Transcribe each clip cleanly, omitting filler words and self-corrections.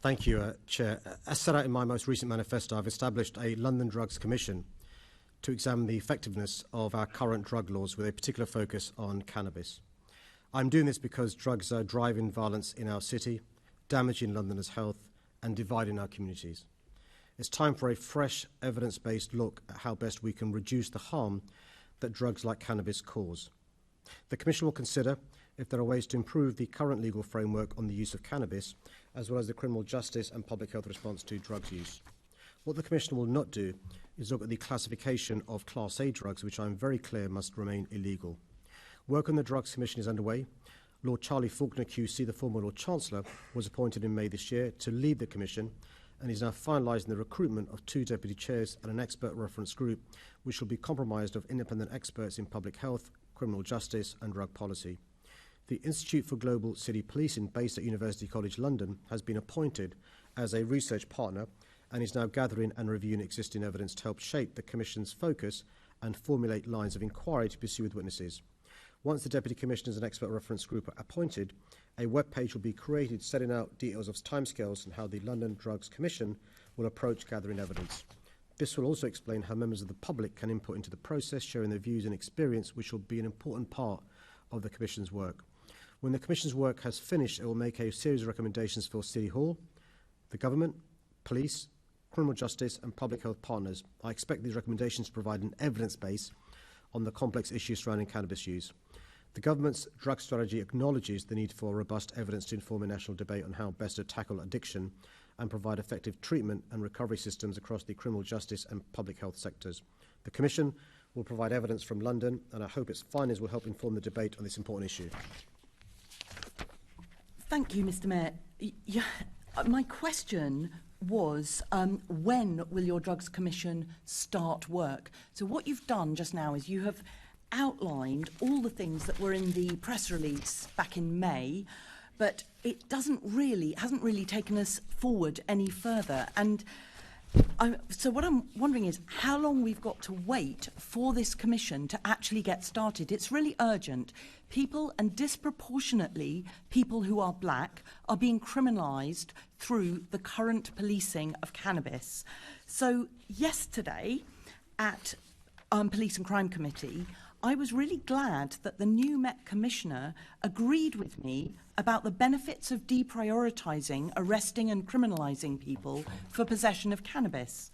Thank you, Chair. As set out in my most recent manifesto, I've established a London Drugs Commission to examine the effectiveness of our current drug laws with a particular focus on cannabis. I'm doing this because drugs are driving violence in our city, damaging Londoners' health and dividing our communities. It's time for a fresh, evidence-based look at how best we can reduce the harm that drugs like cannabis cause. The Commission will consider if there are ways to improve the current legal framework on the use of cannabis, as well as the criminal justice and public health response to drugs use. What the Commission will not do is look at the classification of Class A drugs, which I'm very clear must remain illegal. Work on the Drugs Commission is underway. Lord Charlie Faulkner QC, the former Lord Chancellor, was appointed in May this year to lead the Commission, and is now finalising the recruitment of 2 deputy chairs and an expert reference group, which will be comprised of independent experts in public health, criminal justice and drug policy. The Institute for Global City Policing, based at University College London, has been appointed as a research partner and is now gathering and reviewing existing evidence to help shape the Commission's focus and formulate lines of inquiry to pursue with witnesses. Once the Deputy Commissioners and Expert Reference Group are appointed, a web page will be created setting out details of timescales and how the London Drugs Commission will approach gathering evidence. This will also explain how members of the public can input into the process, sharing their views and experience, which will be an important part of the Commission's work. When the Commission's work has finished, it will make a series of recommendations for City Hall, the government, police, criminal justice and public health partners. I expect these recommendations to provide an evidence base on the complex issues surrounding cannabis use. The government's drug strategy acknowledges the need for robust evidence to inform a national debate on how best to tackle addiction and provide effective treatment and recovery systems across the criminal justice and public health sectors. The Commission will provide evidence from London, and I hope its findings will help inform the debate on this important issue. Thank you, Mr. Mayor. My question was, when will your Drugs Commission start work? So what you've done just now is you have outlined all the things that were in the press release back in May, but it hasn't really taken us forward any further. And so what I'm wondering is how long we've got to wait for this commission to actually get started. It's really urgent. People, and disproportionately people who are black, are being criminalised through the current policing of cannabis. So yesterday at Police and Crime Committee, I was really glad that the new Met Commissioner agreed with me about the benefits of deprioritising, arresting and criminalising people for possession of cannabis.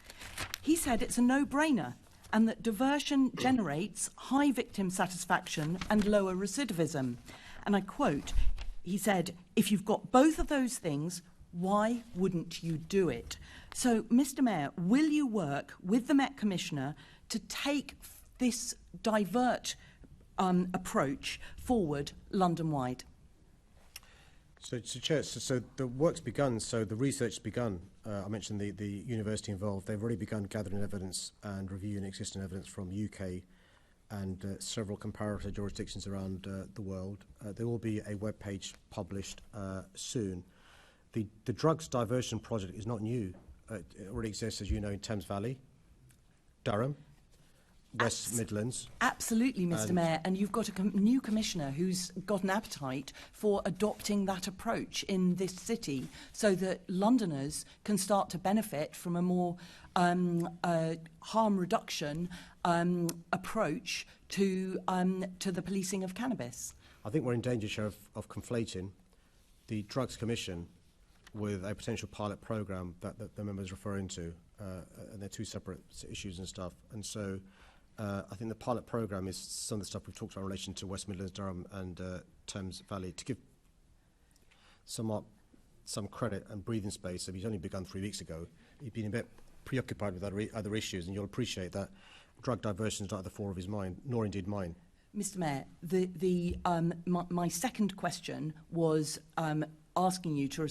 He said it's a no-brainer and that diversion generates high victim satisfaction and lower recidivism. And I quote, he said, if you've got both of those things, why wouldn't you do it? So, Mr. Mayor, will you work with the Met Commissioner to take this divert approach forward London-wide? So Chair, so the work's begun, so the research's begun. I mentioned the university involved. They've already begun gathering evidence and reviewing existing evidence from UK and several comparator jurisdictions around the world. There will be a web page published soon. The drugs diversion project is not new. It already exists, as you know, in Thames Valley, Durham, West Midlands. Absolutely, Mr. Mayor, and you've got a new commissioner who's got an appetite for adopting that approach in this city so that Londoners can start to benefit from a more harm reduction approach to the policing of cannabis. I think we're in danger, Chair, of conflating the Drugs Commission with a potential pilot programme that the member is referring to, and they're two separate issues and stuff. And so I think the pilot programme is some of the stuff we've talked about in relation to West Midlands, Durham and Thames Valley. To give some credit and breathing space, so he's only begun 3 weeks ago. He's been a bit preoccupied with other issues, and you'll appreciate that drug diversion is not at the fore of his mind, nor indeed mine. Mr. Mayor, my second question was asking you to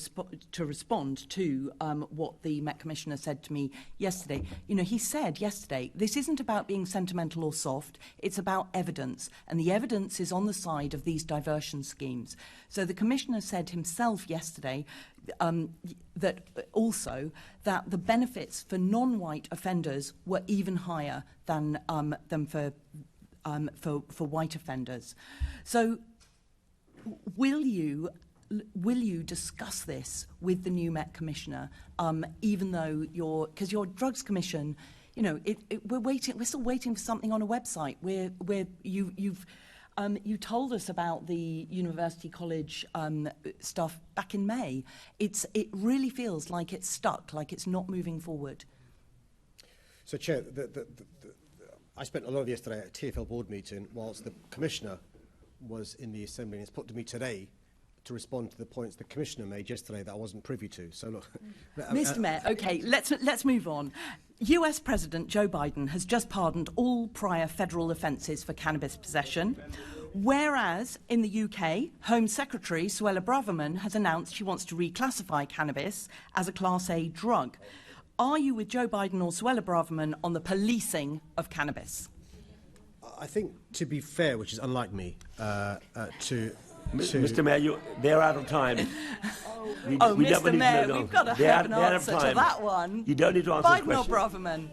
respond to what the Met Commissioner said to me yesterday. You know, he said yesterday, this isn't about being sentimental or soft, it's about evidence, and the evidence is on the side of these diversion schemes. So the Commissioner said himself yesterday that the benefits for non-white offenders were even higher than for white offenders. So will you will you discuss this with the new Met Commissioner, even though because your Drugs Commission, you know, we're still waiting for something on a website you told us about the University College stuff back in May. It really feels like it's stuck, like it's not moving forward. So, Chair, I spent a lot of yesterday at a TfL board meeting whilst the Commissioner was in the Assembly, and it's put to me today to respond to the points the Commissioner made yesterday that I wasn't privy to. So, look... Mr. Mayor, OK, let's move on. US President Joe Biden has just pardoned all prior federal offences for cannabis possession, whereas in the UK, Home Secretary Suella Braverman has announced she wants to reclassify cannabis as a Class A drug. Are you with Joe Biden or Suella Braverman on the policing of cannabis? I think, to be fair, which is unlike me, Mr. Mayor, they're out of time. Mr. Mayor, we've got to have an answer to that one. You don't need to answer the question. Biden or Braverman?